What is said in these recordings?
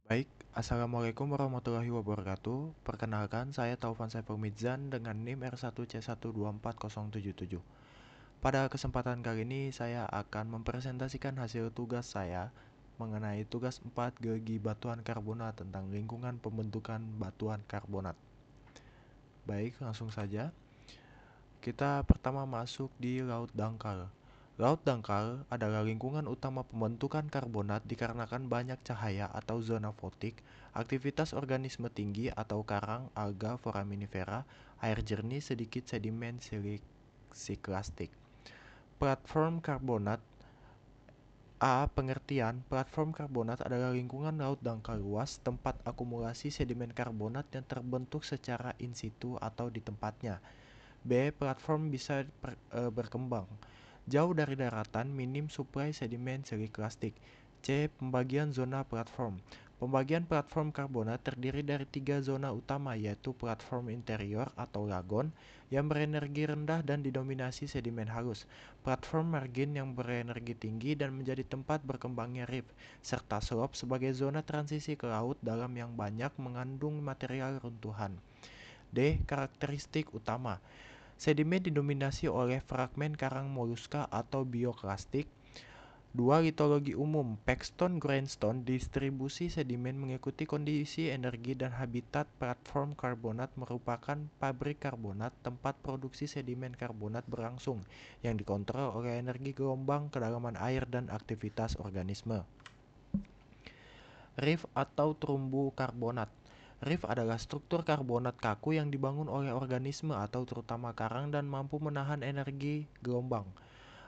Baik, Assalamualaikum warahmatullahi wabarakatuh. Perkenalkan, saya Taufan Saiful Midzan dengan NIM R1C124077. Pada kesempatan kali ini, saya akan mempresentasikan hasil tugas saya mengenai tugas 4 geologi batuan karbonat tentang lingkungan pembentukan batuan karbonat. Baik, langsung saja. Kita pertama masuk di Laut Dangkal. Laut Dangkal adalah lingkungan utama pembentukan karbonat dikarenakan banyak cahaya atau zona fotik, aktivitas organisme tinggi atau karang, alga, foraminifera, air jernih, sedikit sedimen siklastik. Platform karbonat. Pengertian platform karbonat adalah lingkungan laut dangkal luas tempat akumulasi sedimen karbonat yang terbentuk secara in situ atau di tempatnya. B. Platform bisa berkembang jauh dari daratan, minim suplai sedimen siliklastik. C. Pembagian zona platform. Pembagian platform karbonat terdiri dari 3 zona utama, yaitu platform interior atau lagon yang berenergi rendah dan didominasi sedimen halus, platform margin yang berenergi tinggi dan menjadi tempat berkembangnya reef, serta slope sebagai zona transisi ke laut dalam yang banyak mengandung material runtuhan. D. Karakteristik utama. Sedimen didominasi oleh fragmen karang moluska atau bioklastik. 2. Litologi umum. Paxton Grindstone distribusi sedimen mengikuti kondisi energi dan habitat. Platform karbonat merupakan pabrik karbonat, tempat produksi sedimen karbonat berlangsung yang dikontrol oleh energi gelombang, kedalaman air, dan aktivitas organisme. Reef atau terumbu karbonat. Reef adalah struktur karbonat kaku yang dibangun oleh organisme atau terutama karang dan mampu menahan energi gelombang.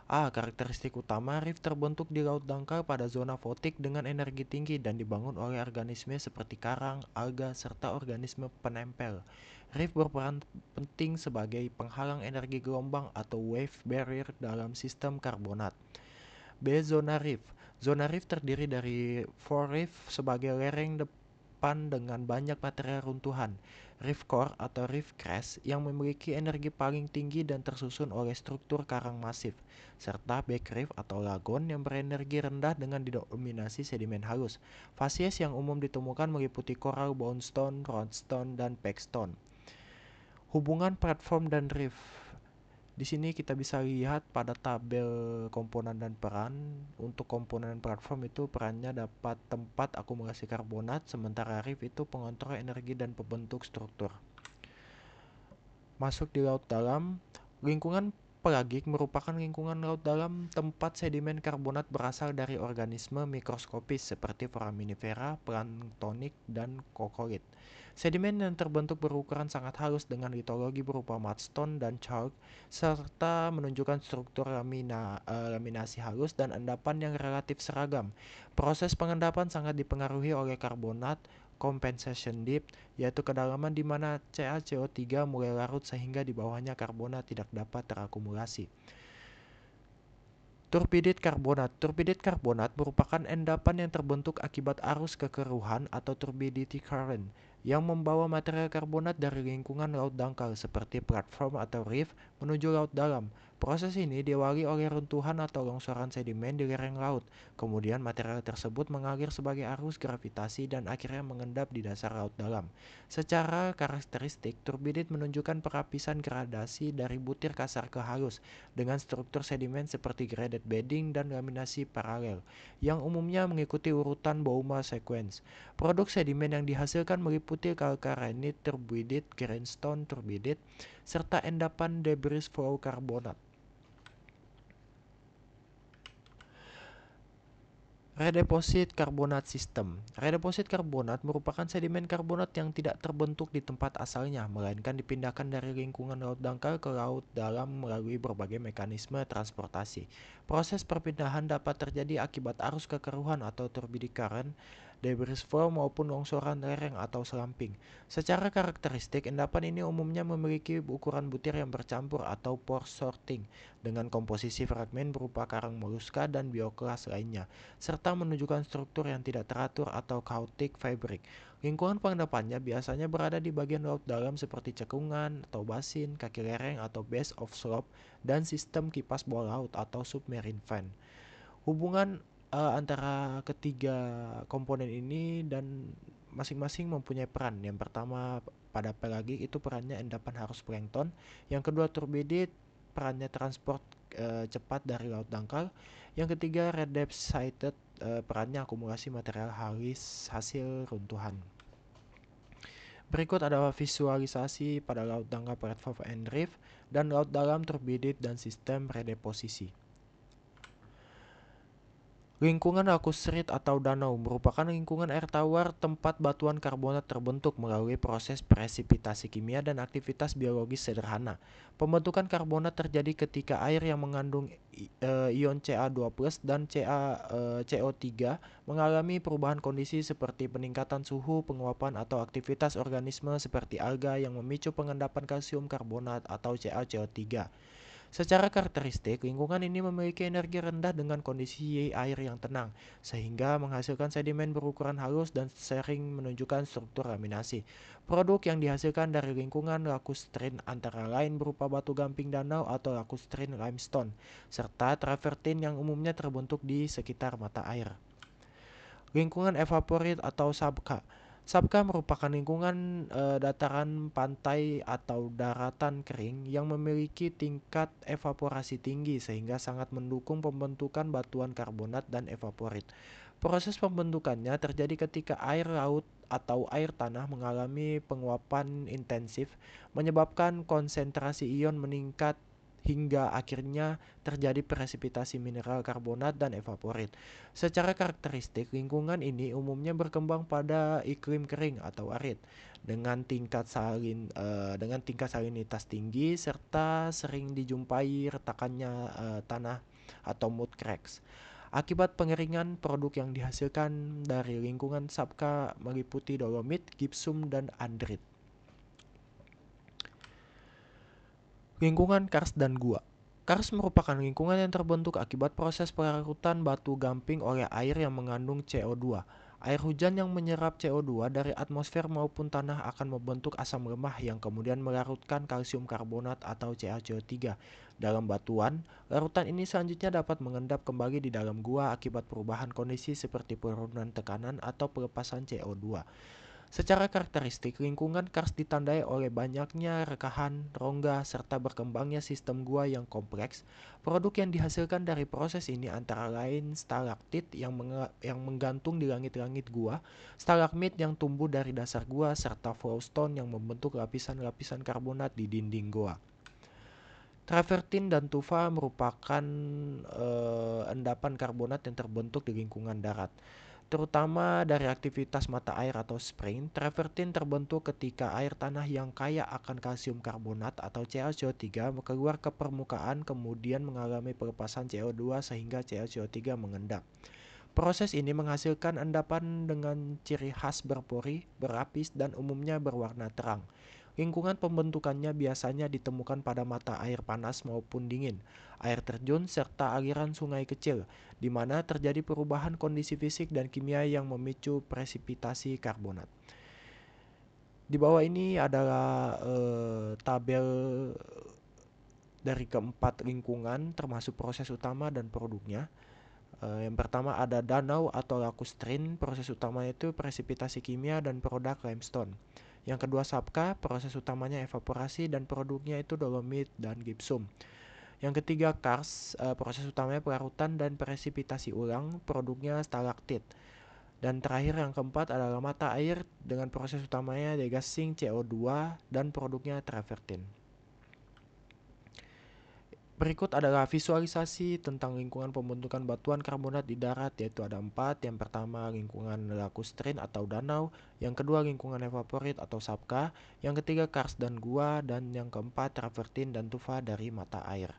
Karakteristik utama reef terbentuk di laut dangkal pada zona fotik dengan energi tinggi dan dibangun oleh organisme seperti karang, alga, serta organisme penempel. Reef berperan penting sebagai penghalang energi gelombang atau wave barrier dalam sistem karbonat. B. Zona reef. Zona reef terdiri dari forereef sebagai lereng depan dengan banyak material runtuhan, reef core atau reef crest yang memiliki energi paling tinggi dan tersusun oleh struktur karang masif, serta back reef atau lagon yang berenergi rendah dengan didominasi sedimen halus. Fasies yang umum ditemukan meliputi coral, boundstone, roadstone, dan packstone. Hubungan platform dan reef. Di sini kita bisa lihat pada tabel komponen dan peran. Untuk komponen platform itu perannya dapat tempat akumulasi karbonat, sementara reef itu pengontrol energi dan pembentuk struktur. Masuk di laut dalam, lingkungan pelagik merupakan lingkungan laut dalam tempat sedimen karbonat berasal dari organisme mikroskopis seperti foraminifera, planktonik, dan kokolid. Sedimen yang terbentuk berukuran sangat halus dengan litologi berupa mudstone dan chalk, serta menunjukkan struktur laminasi halus dan endapan yang relatif seragam. Proses pengendapan sangat dipengaruhi oleh karbonat compensation depth, yaitu kedalaman di mana CaCO3 mulai larut sehingga di bawahnya karbonat tidak dapat terakumulasi. Turbidit karbonat. Turbidit karbonat merupakan endapan yang terbentuk akibat arus kekeruhan atau turbidity current yang membawa material karbonat dari lingkungan laut dangkal seperti platform atau reef menuju laut dalam. Proses ini diawali oleh runtuhan atau longsoran sedimen di lereng laut. Kemudian material tersebut mengalir sebagai arus gravitasi dan akhirnya mengendap di dasar laut dalam. Secara karakteristik, turbidit menunjukkan perapisan gradasi dari butir kasar ke halus dengan struktur sedimen seperti graded bedding dan laminasi paralel yang umumnya mengikuti urutan Bouma sequence. Produk sedimen yang dihasilkan meliputi calcarenite turbidit, grindstone turbidit, serta endapan debris flow karbonat. Redeposit karbonat system. Redeposit karbonat merupakan sedimen karbonat yang tidak terbentuk di tempat asalnya, melainkan dipindahkan dari lingkungan laut dangkal ke laut dalam melalui berbagai mekanisme transportasi. Proses perpindahan dapat terjadi akibat arus kekeruhan atau turbidity current, debris flow maupun longsoran lereng atau selamping. Secara karakteristik, endapan ini umumnya memiliki ukuran butir yang bercampur atau pore sorting dengan komposisi fragmen berupa karang moluska dan bioklas lainnya, serta menunjukkan struktur yang tidak teratur atau chaotic fabric. Lingkungan pengendapannya biasanya berada di bagian laut dalam seperti cekungan atau basin, kaki lereng atau base of slope, dan sistem kipas bawah laut atau submarine fan. Hubungan antara ketiga komponen ini dan masing-masing mempunyai peran. Yang pertama pada pelagik itu perannya endapan arus plankton. Yang kedua turbidid perannya transport cepat dari laut dangkal. Yang ketiga red depth sighted perannya akumulasi material halus hasil runtuhan. Berikut adalah visualisasi pada laut dangkal platform and reef dan laut dalam turbidid dan sistem redeposisi. Lingkungan lakusrit atau danau merupakan lingkungan air tawar tempat batuan karbonat terbentuk melalui proses presipitasi kimia dan aktivitas biologis sederhana. Pembentukan karbonat terjadi ketika air yang mengandung ion Ca2+ dan CO3 mengalami perubahan kondisi seperti peningkatan suhu, penguapan, atau aktivitas organisme seperti alga yang memicu pengendapan kalsium karbonat atau CaCO3. Secara karakteristik, lingkungan ini memiliki energi rendah dengan kondisi air yang tenang, sehingga menghasilkan sedimen berukuran halus dan sering menunjukkan struktur laminasi. Produk yang dihasilkan dari lingkungan lacustrine antara lain berupa batu gamping danau atau lacustrine limestone, serta travertin yang umumnya terbentuk di sekitar mata air. Lingkungan evaporit atau sabka. Sabka merupakan lingkungan dataran pantai atau daratan kering yang memiliki tingkat evaporasi tinggi sehingga sangat mendukung pembentukan batuan karbonat dan evaporit. Proses pembentukannya terjadi ketika air laut atau air tanah mengalami penguapan intensif, menyebabkan konsentrasi ion meningkat hingga akhirnya terjadi presipitasi mineral karbonat dan evaporit. Secara karakteristik, lingkungan ini umumnya berkembang pada iklim kering atau arid dengan tingkat salinitas tinggi serta sering dijumpai retakannya tanah atau mud cracks. Akibat pengeringan, produk yang dihasilkan dari lingkungan sabka meliputi dolomit, gipsum, dan andrit. Lingkungan karst dan gua. Karst merupakan lingkungan yang terbentuk akibat proses pelarutan batu gamping oleh air yang mengandung CO2. Air hujan yang menyerap CO2 dari atmosfer maupun tanah akan membentuk asam lemah yang kemudian melarutkan kalsium karbonat atau CaCO3 dalam batuan. Larutan ini selanjutnya dapat mengendap kembali di dalam gua akibat perubahan kondisi seperti penurunan tekanan atau pelepasan CO2. Secara karakteristik, lingkungan karst ditandai oleh banyaknya rekahan, rongga, serta berkembangnya sistem gua yang kompleks. Produk yang dihasilkan dari proses ini antara lain stalaktit yang menggantung di langit-langit gua, stalagmit yang tumbuh dari dasar gua, serta flowstone yang membentuk lapisan-lapisan karbonat di dinding gua. Travertin dan tufa merupakan endapan karbonat yang terbentuk di lingkungan darat. Terutama dari aktivitas mata air atau spring, travertin terbentuk ketika air tanah yang kaya akan kalsium karbonat atau CaCO3 keluar ke permukaan kemudian mengalami pelepasan CO2 sehingga CaCO3 mengendap. Proses ini menghasilkan endapan dengan ciri khas berpori, berlapis, dan umumnya berwarna terang. Lingkungan pembentukannya biasanya ditemukan pada mata air panas maupun dingin, air terjun, serta aliran sungai kecil, di mana terjadi perubahan kondisi fisik dan kimia yang memicu presipitasi karbonat. Di bawah ini adalah tabel dari keempat lingkungan termasuk proses utama dan produknya. Yang pertama ada danau atau lacustrine, proses utamanya itu presipitasi kimia dan produk limestone. Yang kedua sabka, proses utamanya evaporasi dan produknya itu dolomit dan gipsum. Yang ketiga karst, proses utamanya pelarutan dan presipitasi ulang, produknya stalaktit. Dan terakhir yang keempat adalah mata air dengan proses utamanya degassing CO2 dan produknya travertin. Berikut adalah visualisasi tentang lingkungan pembentukan batuan karbonat di darat, yaitu ada 4. Yang pertama lingkungan lacustrine atau danau, yang kedua lingkungan evaporit atau sabka, yang ketiga karst dan gua, dan yang keempat travertin dan tufa dari mata air.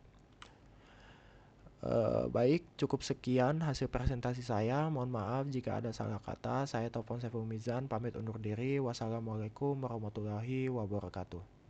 Baik, cukup sekian hasil presentasi saya. Mohon maaf jika ada salah kata. Saya Taufan Saiful Mizan, pamit undur diri. Wassalamualaikum warahmatullahi wabarakatuh.